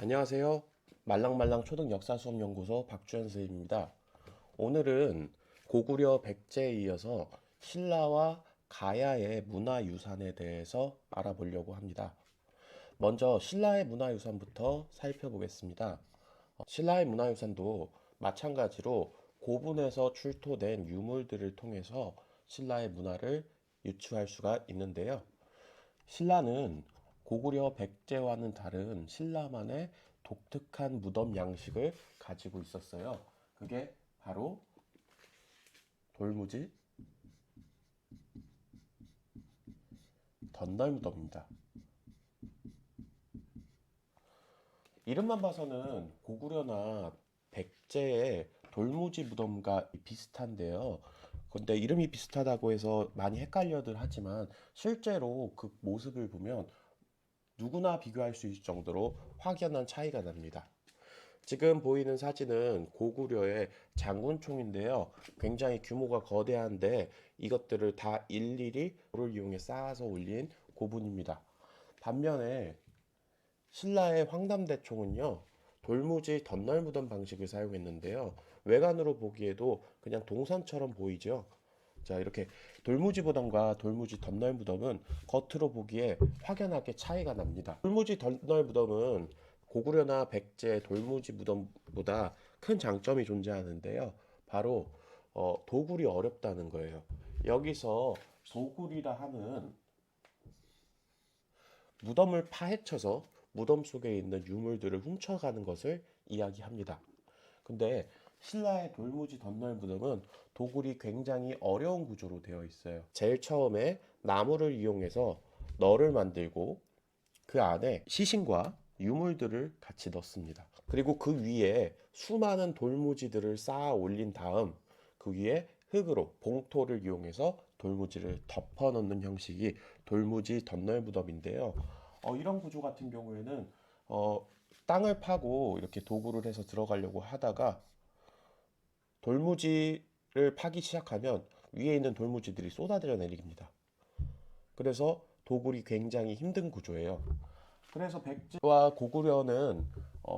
안녕하세요. 말랑말랑 초등역사수업연구소 박주현 선생님입니다. 오늘은 고구려 백제에 이어서 신라와 가야의 문화유산에 대해서 알아보려고 합니다. 먼저 신라의 문화유산부터 살펴보겠습니다. 신라의 문화유산도 마찬가지로 고분에서 출토된 유물들을 통해서 신라의 문화를 유추할 수가 있는데요. 신라는 고구려 백제와는 다른 신라만의 독특한 무덤 양식을 가지고 있었어요. 그게 바로 돌무지 덧날 무덤입니다. 이름만 봐서는 고구려나 백제의 돌무지 무덤과 비슷한데요. 근데 이름이 비슷하다고 해서 많이 헷갈려들 하지만 실제로 그 모습을 보면 누구나 비교할 수 있을 정도로 확연한 차이가 납니다. 지금 보이는 사진은 고구려의 장군총인데요. 굉장히 규모가 거대한데 이것들을 다 일일이 돌을 이용해 쌓아서 올린 고분입니다. 반면에 신라의 황담대총은요. 돌무지 덧널무덤 방식을 사용했는데요. 외관으로 보기에도 그냥 동선처럼 보이죠. 자, 이렇게 돌무지 무덤과 돌무지 덧널 무덤은 겉으로 보기에 확연하게 차이가 납니다. 돌무지 덧널 무덤은 고구려나 백제 돌무지 무덤보다 큰 장점이 존재하는데요. 바로 도굴이 어렵다는 거예요. 여기서 도굴이라 하는 무덤을 파헤쳐서 무덤 속에 있는 유물들을 훔쳐가는 것을 이야기합니다. 근데 신라의 돌무지 덧널 무덤은 도굴이 굉장히 어려운 구조로 되어 있어요. 제일 처음에 나무를 이용해서 널을 만들고 그 안에 시신과 유물들을 같이 넣습니다. 그리고 그 위에 수많은 돌무지들을 쌓아 올린 다음 그 위에 흙으로 봉토를 이용해서 돌무지를 덮어 놓는 형식이 돌무지 덧널 무덤인데요. 이런 구조 같은 경우에는 땅을 파고 이렇게 도굴을 해서 들어가려고 하다가 돌무지를 파기 시작하면 위에 있는 돌무지들이 쏟아져 내립니다. 그래서 도굴이 굉장히 힘든 구조예요. 그래서 백제와 고구려는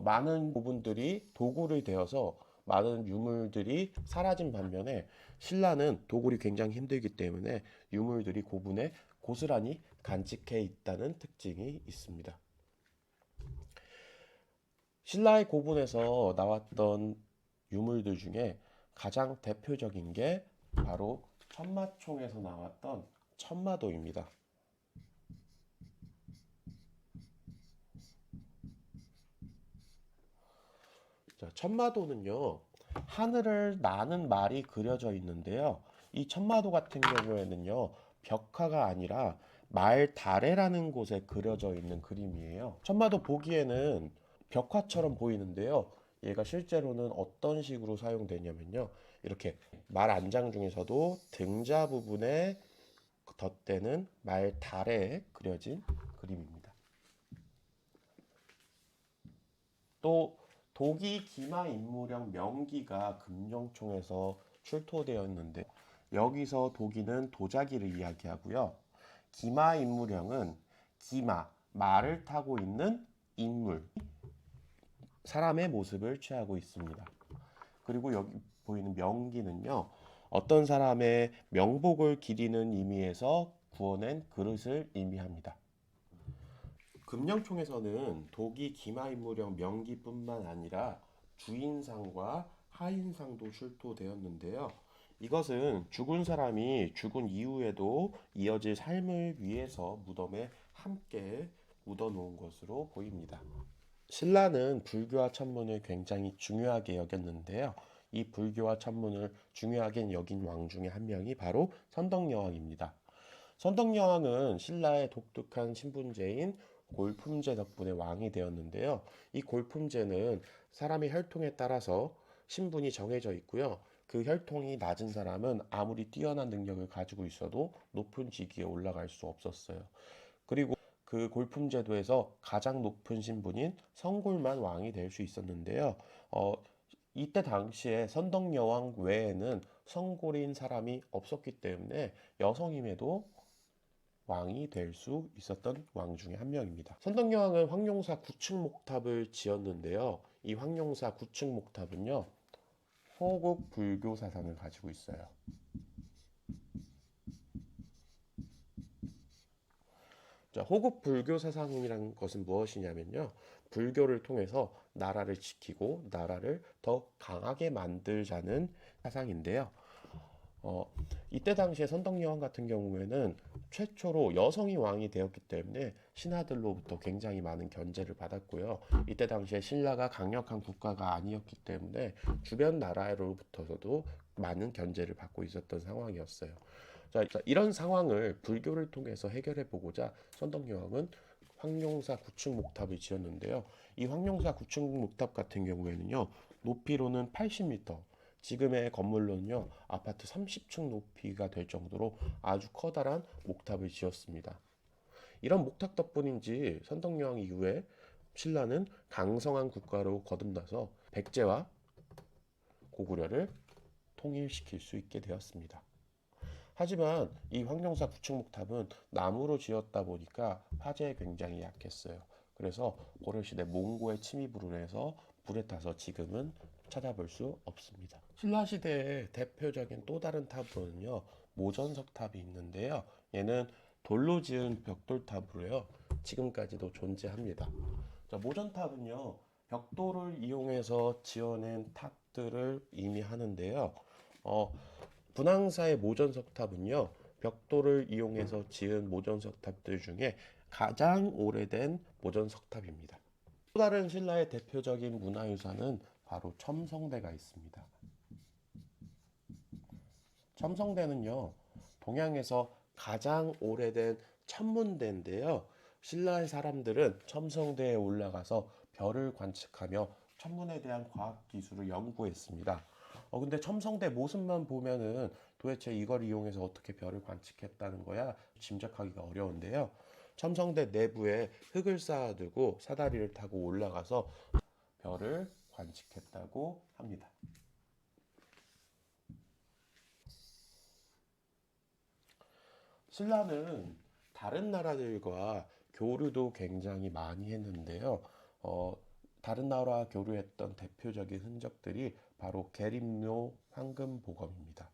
많은 부분들이 도굴이 되어서 많은 유물들이 사라진 반면에 신라는 도굴이 굉장히 힘들기 때문에 유물들이 고분에 고스란히 간직해 있다는 특징이 있습니다. 신라의 고분에서 나왔던 유물들 중에 가장 대표적인 게 바로 천마총에서 나왔던 천마도입니다. 자, 천마도는요, 하늘을 나는 말이 그려져 있는데요. 이 천마도 같은 경우에는요, 벽화가 아니라 말다래라는 곳에 그려져 있는 그림이에요. 천마도 보기에는 벽화처럼 보이는데요. 얘가 실제로는 어떤 식으로 사용되냐면요. 이렇게 말 안장 중에서도 등자 부분에 덧대는 말다래에 그려진 그림입니다. 또 도기 기마 인무령 명기가 금룡총에서 출토되었는데 여기서 도기는 도자기를 이야기하고요. 기마 인무령은 기마, 말을 타고 있는 인물, 사람의 모습을 취하고 있습니다. 그리고 여기 보이는 명기는요. 어떤 사람의 명복을 기리는 의미에서 구워낸 그릇을 의미합니다. 금령총에서는 도기 기마인무령 명기뿐만 아니라 주인상과 하인상도 출토되었는데요. 이것은 죽은 사람이 죽은 이후에도 이어질 삶을 위해서 무덤에 함께 묻어 놓은 것으로 보입니다. 신라는 불교와 천문을 굉장히 중요하게 여겼는데요. 이 불교와 천문을 중요하게 여긴 왕 중에 한 명이 바로 선덕여왕입니다. 선덕여왕은 신라의 독특한 신분제인 골품제 덕분에 왕이 되었는데요. 이 골품제는 사람의 혈통에 따라서 신분이 정해져 있고요. 그 혈통이 낮은 사람은 아무리 뛰어난 능력을 가지고 있어도 높은 직위에 올라갈 수 없었어요. 그리고 그 골품제도에서 가장 높은 신분인 성골만 왕이 될 수 있었는데요. 이때 당시에 선덕여왕 외에는 성골인 사람이 없었기 때문에 여성임에도 왕이 될 수 있었던 왕 중에 한 명입니다. 선덕여왕은 황룡사 9층 목탑을 지었는데요. 이 황룡사 9층 목탑은요, 호국 불교 사상을 가지고 있어요. 자, 호국 불교 사상이라는 것은 무엇이냐면요. 불교를 통해서 나라를 지키고 나라를 더 강하게 만들자는 사상인데요. 어, 이때 당시에 선덕여왕 같은 경우에는 최초로 여성이 왕이 되었기 때문에 신하들로부터 굉장히 많은 견제를 받았고요. 이때 당시에 신라가 강력한 국가가 아니었기 때문에 주변 나라로부터도 많은 견제를 받고 있었던 상황이었어요. 자, 이런 상황을 불교를 통해서 해결해 보고자 선덕여왕은 황룡사 9층 목탑을 지었는데요. 이 황룡사 9층 목탑 같은 경우에는요, 높이로는 80m, 지금의 건물로는요, 아파트 30층 높이가 될 정도로 아주 커다란 목탑을 지었습니다. 이런 목탑 덕분인지 선덕여왕 이후에 신라는 강성한 국가로 거듭나서 백제와 고구려를 통일시킬 수 있게 되었습니다. 하지만 이 황룡사 9층 목탑은 나무로 지었다 보니까 화재에 굉장히 약했어요. 그래서 고려시대 몽고의 침입으로 해서 불에 타서 지금은 찾아볼 수 없습니다. 신라시대의 대표적인 또 다른 탑으로는요, 모전석탑이 있는데요. 얘는 돌로 지은 벽돌탑으로요, 지금까지도 존재합니다. 자, 모전탑은요, 벽돌을 이용해서 지어낸 탑들을 의미하는데요. 어, 분황사의 모전석탑은요, 벽돌을 이용해서 지은 모전석탑들 중에 가장 오래된 모전석탑입니다. 또 다른 신라의 대표적인 문화유산은 바로 첨성대가 있습니다. 첨성대는요, 동양에서 가장 오래된 천문대인데요. 신라의 사람들은 첨성대에 올라가서 별을 관측하며 천문에 대한 과학 기술을 연구했습니다. 근데 첨성대 모습만 보면은 도대체 이걸 이용해서 어떻게 별을 관측했다는 거야? 짐작하기가 어려운데요. 첨성대 내부에 흙을 쌓아두고 사다리를 타고 올라가서 별을 관측했다고 합니다. 신라는 다른 나라들과 교류도 굉장히 많이 했는데요. 어, 다른 나라와 교류했던 대표적인 흔적들이 바로 계림묘 황금보검입니다.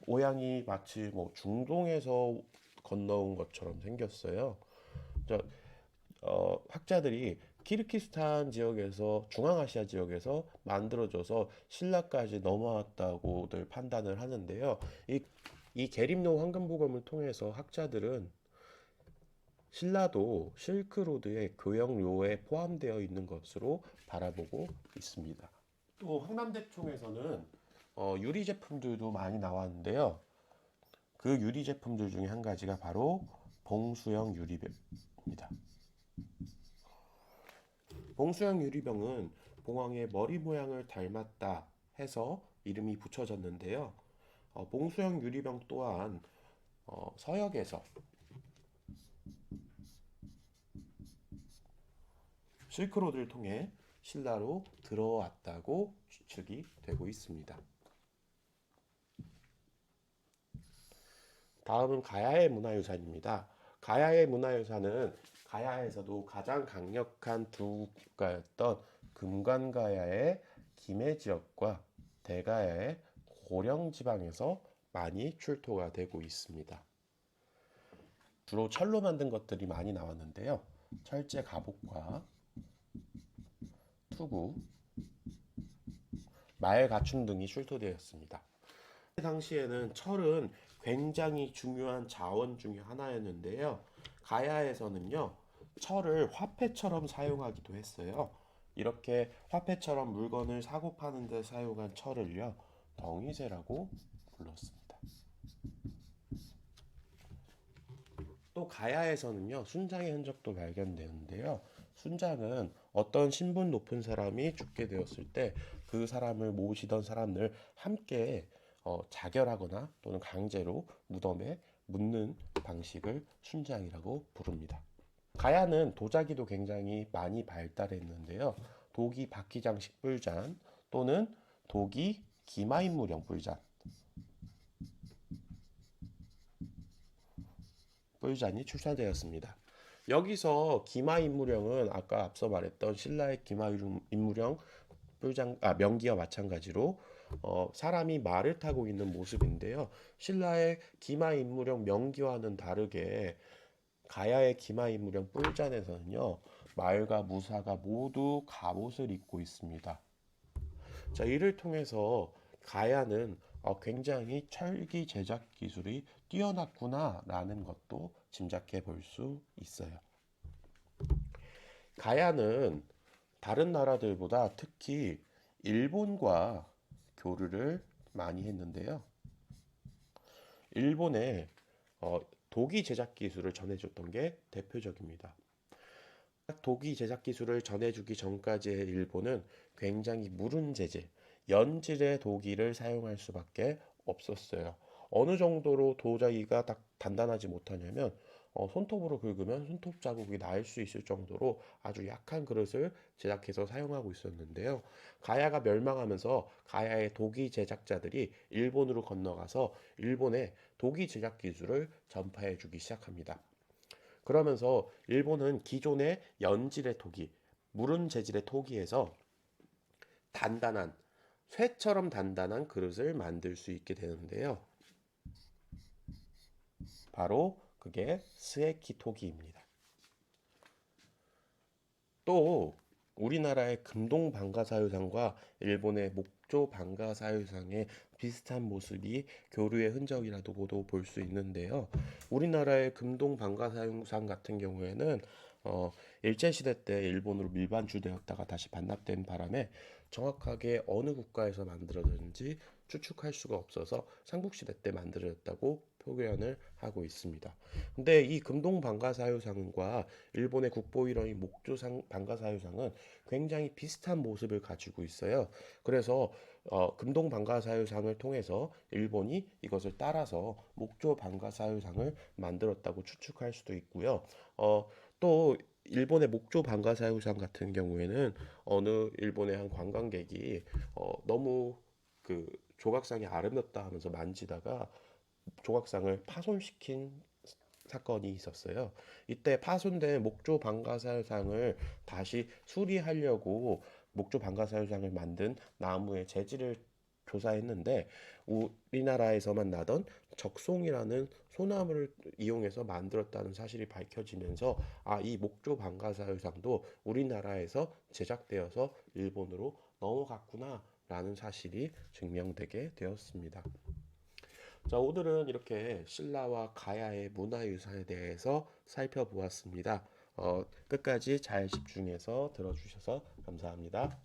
모양이 마치 뭐 중동에서 건너온 것처럼 생겼어요. 저, 학자들이 키르기스탄 지역에서 중앙아시아 지역에서 만들어져서 신라까지 넘어왔다고들 판단을 하는데요. 이 계림노 황금보검을 통해서 학자들은 신라도 실크로드의 교역로에 포함되어 있는 것으로 바라보고 있습니다. 또 황남대총에서는 유리 제품들도 많이 나왔는데요. 그 유리 제품들 중에 한 가지가 바로 봉수형 유리병입니다. 봉수형 유리병은 봉황의 머리 모양을 닮았다 해서 이름이 붙여졌는데요. 봉수형 유리병 또한 서역에서 실크로드를 통해 신라로 들어왔다고 추측이 되고 있습니다. 다음은 가야의 문화유산입니다. 가야의 문화유산은 가야에서도 가장 강력한 두 국가였던 금관가야의 김해 지역과 대가야의 고령 지방에서 많이 출토가 되고 있습니다. 주로 철로 만든 것들이 많이 나왔는데요. 철제 갑옷과 투구, 말 갖춤 등이 출토되었습니다. 당시에는 철은 굉장히 중요한 자원 중에 하나였는데요. 가야에서는요, 철을 화폐처럼 사용하기도 했어요. 이렇게 화폐처럼 물건을 사고 파는 데 사용한 철을요, 덩이쇠라고 불렀습니다. 또 가야에서는요, 순장의 흔적도 발견되는데요. 순장은 어떤 신분 높은 사람이 죽게 되었을 때 그 사람을 모시던 사람들 함께 자결하거나 또는 강제로 무덤에 묻는 방식을 순장이라고 부릅니다. 가야는 도자기도 굉장히 많이 발달했는데요. 도기 바퀴장식 뿔잔 또는 도기 기마인물형 뿔잔 뿔잔이 출사되었습니다. 여기서 기마인물형은 아까 앞서 말했던 신라의 기마인물형 명기와 마찬가지로 사람이 말을 타고 있는 모습인데요. 신라의 기마인물형 명기와는 다르게 가야의 기마인물형 뿔잔에서는요, 말과 무사가 모두 갑옷을 입고 있습니다. 자, 이를 통해서 가야는 굉장히 철기 제작 기술이 뛰어났구나라는 것도 짐작해 볼 수 있어요. 가야는 다른 나라들보다 특히 일본과 교류를 많이 했는데요. 일본에 도기 제작 기술을 전해줬던 게 대표적입니다. 도기 제작 기술을 전해주기 전까지의 일본은 굉장히 무른 재질, 연질의 도기를 사용할 수밖에 없었어요. 어느 정도로 도자기가 딱 단단하지 못하냐면 손톱으로 긁으면 손톱 자국이 날 수 있을 정도로 아주 약한 그릇을 제작해서 사용하고 있었는데요. 가야가 멸망하면서 가야의 도기 제작자들이 일본으로 건너가서 일본의 도기 제작 기술을 전파해 주기 시작합니다. 그러면서 일본은 기존의 연질의 토기, 무른 재질의 토기에서 단단한 쇠처럼 단단한 그릇을 만들 수 있게 되는데요. 바로 그게 스에키 토기입니다. 또 우리나라의 금동 방가사유상과 일본의 목조 방가사유상의 비슷한 모습이 교류의 흔적이라고도 볼 수 있는데요. 우리나라의 금동 방가사유상 같은 경우에는 일제시대 때 일본으로 밀반주되었다가 다시 반납된 바람에 정확하게 어느 국가에서 만들어졌는지 추측할 수가 없어서 삼국시대 때 만들어졌다고 표현을 하고 있습니다. 근데 이 금동 방가사유상과 일본의 국보일원인 목조 방가사유상은 굉장히 비슷한 모습을 가지고 있어요. 그래서 금동 방가사유상을 통해서 일본이 이것을 따라서 목조 방가사유상을 만들었다고 추측할 수도 있고요. 또 일본의 목조 방가사유상 같은 경우에는 어느 일본의 한 관광객이 너무 그 조각상이 아름답다 하면서 만지다가 조각상을 파손시킨 사건이 있었어요. 이때 파손된 목조 방가사유상을 다시 수리하려고 목조 방가사유상을 만든 나무의 재질을 조사했는데 우리나라에서만 나던 적송이라는 소나무를 이용해서 만들었다는 사실이 밝혀지면서 이 목조 방가사유상도 우리나라에서 제작되어서 일본으로 넘어갔구나라는 사실이 증명되게 되었습니다. 자, 오늘은 이렇게 신라와 가야의 문화유산에 대해서 살펴보았습니다. 끝까지 잘 집중해서 들어주셔서 감사합니다.